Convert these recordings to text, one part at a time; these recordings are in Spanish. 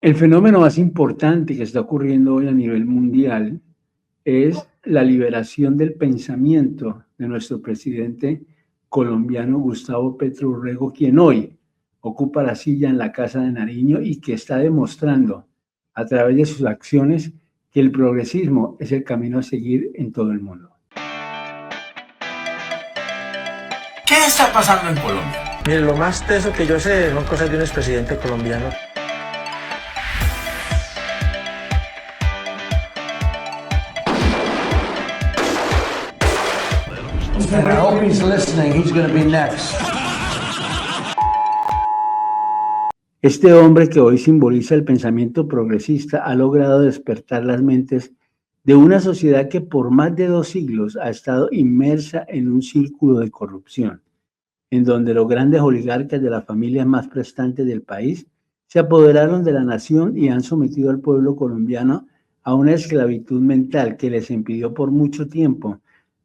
El fenómeno más importante que está ocurriendo hoy a nivel mundial es la liberación del pensamiento de nuestro presidente colombiano Gustavo Petro Urrego, quien hoy ocupa la silla en la Casa de Nariño y que está demostrando a través de sus acciones que el progresismo es el camino a seguir en todo el mundo. ¿Qué está pasando en Colombia? Mire, lo más teso que yo sé son cosas de un expresidente colombiano. And I hope he's listening. He's going to be next. Este hombre que hoy simboliza el pensamiento progresista ha logrado despertar las mentes de una sociedad que por más de 2 siglos ha estado inmersa en un círculo de corrupción, en donde los grandes oligarcas de las familias más prestantes del país se apoderaron de la nación y han sometido al pueblo colombiano a una esclavitud mental que les impidió por mucho tiempo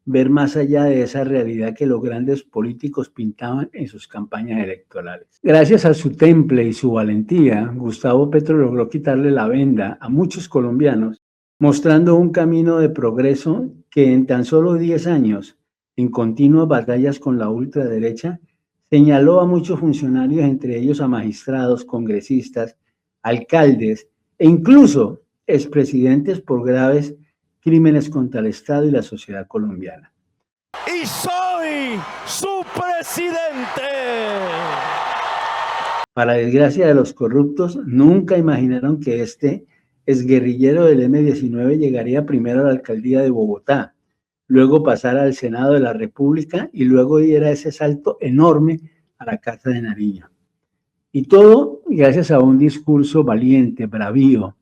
ver más allá de esa realidad que los grandes políticos pintaban en sus campañas electorales. Gracias a su temple y su valentía, Gustavo Petro logró quitarle la venda a muchos colombianos, mostrando un camino de progreso que en tan solo 10 años, en continuas batallas con la ultraderecha, señaló a muchos funcionarios, entre ellos a magistrados, congresistas, alcaldes e incluso expresidentes por graves crímenes contra el Estado y la sociedad colombiana. ¡Y soy su presidente! Para desgracia de los corruptos, nunca imaginaron que este exguerrillero del M-19 llegaría primero a la alcaldía de Bogotá, luego pasara al Senado de la República y luego diera ese salto enorme a la Casa de Nariño. Y todo gracias a un discurso valiente, bravío,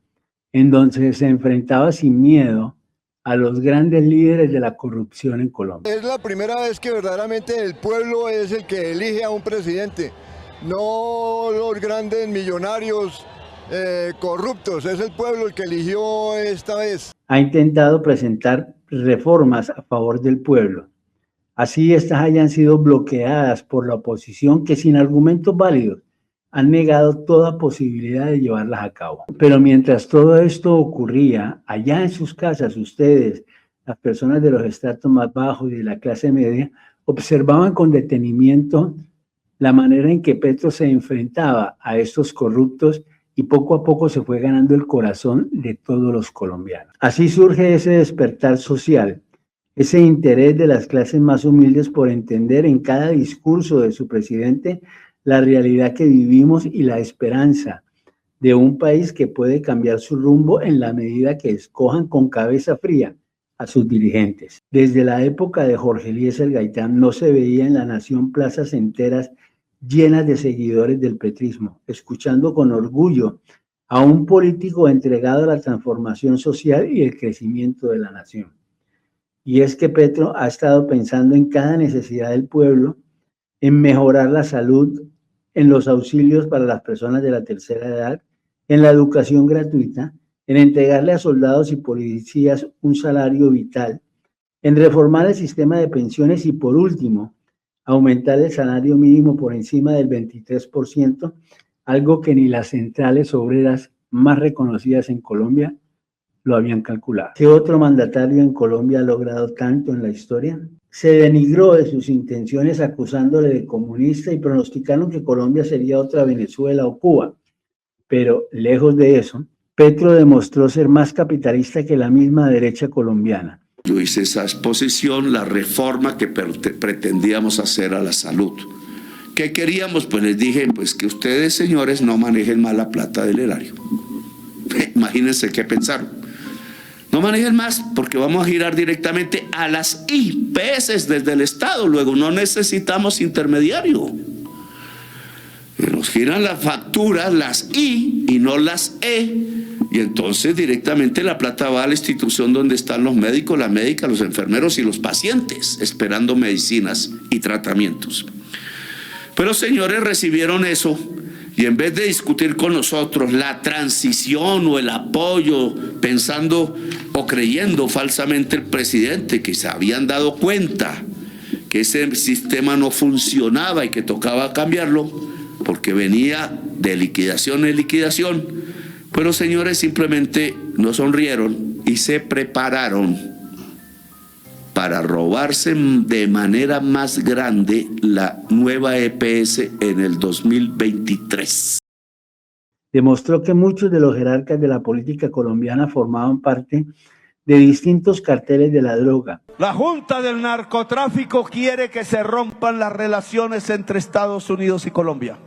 en donde se enfrentaba sin miedo a los grandes líderes de la corrupción en Colombia. Es la primera vez que verdaderamente el pueblo es el que elige a un presidente, no los grandes millonarios corruptos, es el pueblo el que eligió esta vez. Ha intentado presentar reformas a favor del pueblo. Así estas hayan sido bloqueadas por la oposición que sin argumentos válidos han negado toda posibilidad de llevarlas a cabo. Pero mientras todo esto ocurría, allá en sus casas, ustedes, las personas de los estratos más bajos y de la clase media, observaban con detenimiento la manera en que Petro se enfrentaba a estos corruptos y poco a poco se fue ganando el corazón de todos los colombianos. Así surge ese despertar social, ese interés de las clases más humildes por entender en cada discurso de su presidente la realidad que vivimos y la esperanza de un país que puede cambiar su rumbo en la medida que escojan con cabeza fría a sus dirigentes. Desde la época de Jorge Eliezer Gaitán no se veía en la nación plazas enteras llenas de seguidores del petrismo, escuchando con orgullo a un político entregado a la transformación social y el crecimiento de la nación. Y es que Petro ha estado pensando en cada necesidad del pueblo, en mejorar la salud, en los auxilios para las personas de la tercera edad, en la educación gratuita, en entregarle a soldados y policías un salario vital, en reformar el sistema de pensiones y, por último, aumentar el salario mínimo por encima del 23%, algo que ni las centrales obreras más reconocidas en Colombia lo habían calculado. ¿Qué otro mandatario en Colombia ha logrado tanto en la historia? Se denigró de sus intenciones acusándole de comunista y pronosticaron que Colombia sería otra Venezuela o Cuba. Pero lejos de eso, Petro demostró ser más capitalista que la misma derecha colombiana. Yo hice esa exposición, la reforma que pretendíamos hacer a la salud. ¿Qué queríamos? Pues les dije, pues que ustedes, señores, no manejen más la plata del erario. Imagínense qué pensaron. No manejen más porque vamos a girar directamente a las IPS desde el Estado. Luego no necesitamos intermediario. Nos giran las facturas, las I y no las E. Y entonces directamente la plata va a la institución donde están los médicos, las médicas, los enfermeros y los pacientes esperando medicinas y tratamientos. Pero señores, recibieron eso y en vez de discutir con nosotros la transición o el apoyo, pensando o creyendo falsamente el presidente que se habían dado cuenta que ese sistema no funcionaba y que tocaba cambiarlo porque venía de liquidación en liquidación, Pues los señores simplemente no sonrieron y se prepararon para robarse de manera más grande la nueva EPS en el 2023. Demostró que muchos de los jerarcas de la política colombiana formaban parte de distintos carteles de la droga. La Junta del Narcotráfico quiere que se rompan las relaciones entre Estados Unidos y Colombia.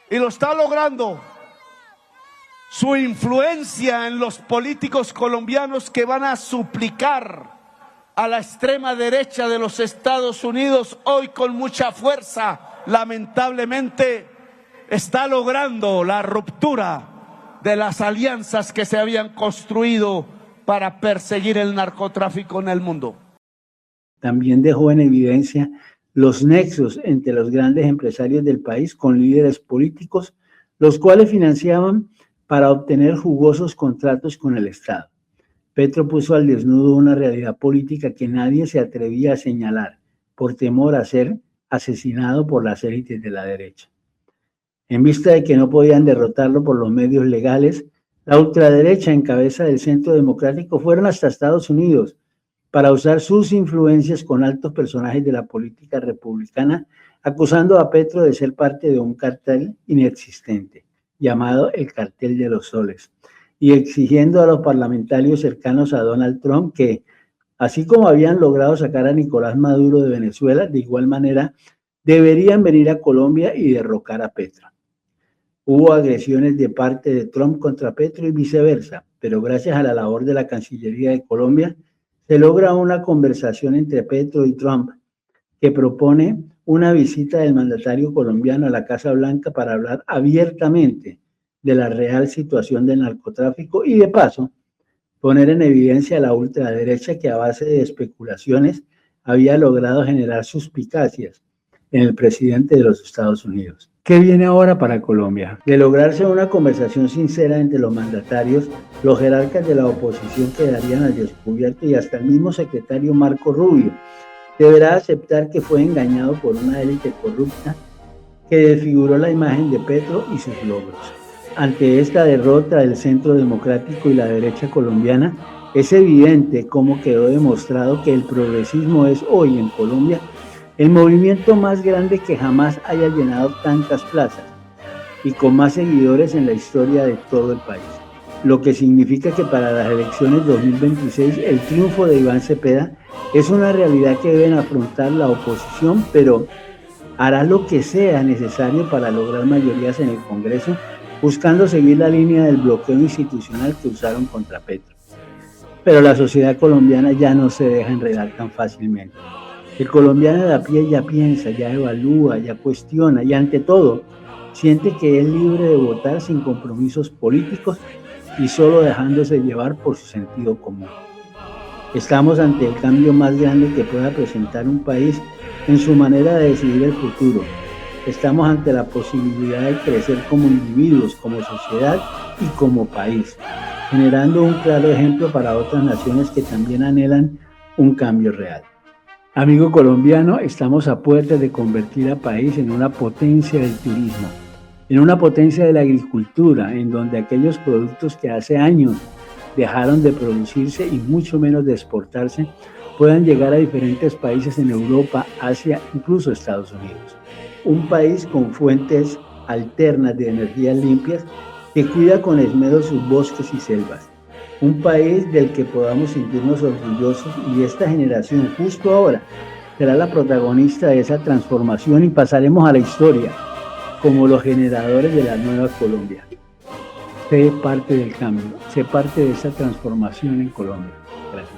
Y lo está logrando. Su influencia en los políticos colombianos que van a suplicar a la extrema derecha de los Estados Unidos hoy con mucha fuerza, lamentablemente, está logrando la ruptura de las alianzas que se habían construido para perseguir el narcotráfico en el mundo. También dejó en evidencia los nexos entre los grandes empresarios del país con líderes políticos, los cuales financiaban para obtener jugosos contratos con el Estado. Petro puso al desnudo una realidad política que nadie se atrevía a señalar por temor a ser asesinado por las élites de la derecha. En vista de que no podían derrotarlo por los medios legales, la ultraderecha en cabeza del Centro Democrático fueron hasta Estados Unidos para usar sus influencias con altos personajes de la política republicana, acusando a Petro de ser parte de un cartel inexistente, llamado el Cartel de los Soles, y exigiendo a los parlamentarios cercanos a Donald Trump que, así como habían logrado sacar a Nicolás Maduro de Venezuela, de igual manera deberían venir a Colombia y derrocar a Petro. Hubo agresiones de parte de Trump contra Petro y viceversa, pero gracias a la labor de la Cancillería de Colombia, se logra una conversación entre Petro y Trump que propone una visita del mandatario colombiano a la Casa Blanca para hablar abiertamente de la real situación del narcotráfico y, de paso, poner en evidencia a la ultraderecha que a base de especulaciones había logrado generar suspicacias en el presidente de los Estados Unidos. ¿Qué viene ahora para Colombia? De lograrse una conversación sincera entre los mandatarios, los jerarcas de la oposición quedarían al descubierto y hasta el mismo secretario Marco Rubio deberá aceptar que fue engañado por una élite corrupta que desfiguró la imagen de Petro y sus logros. Ante esta derrota del Centro Democrático y la derecha colombiana, es evidente cómo quedó demostrado que el progresismo es hoy en Colombia el movimiento más grande que jamás haya llenado tantas plazas y con más seguidores en la historia de todo el país. Lo que significa que para las elecciones 2026 el triunfo de Iván Cepeda es una realidad que deben afrontar la oposición, pero hará lo que sea necesario para lograr mayorías en el Congreso, buscando seguir la línea del bloqueo institucional que usaron contra Petro. Pero la sociedad colombiana ya no se deja enredar tan fácilmente. El colombiano de a pie ya piensa, ya evalúa, ya cuestiona y ante todo siente que es libre de votar sin compromisos políticos y solo dejándose llevar por su sentido común. Estamos ante el cambio más grande que pueda presentar un país en su manera de decidir el futuro. Estamos ante la posibilidad de crecer como individuos, como sociedad y como país, generando un claro ejemplo para otras naciones que también anhelan un cambio real. Amigo colombiano, estamos a puertas de convertir al país en una potencia del turismo, en una potencia de la agricultura, en donde aquellos productos que hace años dejaron de producirse y mucho menos de exportarse, puedan llegar a diferentes países en Europa, Asia, incluso Estados Unidos. Un país con fuentes alternas de energías limpias que cuida con esmero sus bosques y selvas. Un país del que podamos sentirnos orgullosos y esta generación justo ahora será la protagonista de esa transformación y pasaremos a la historia como los generadores de la nueva Colombia. Sé parte del cambio, sé parte de esa transformación en Colombia. Gracias.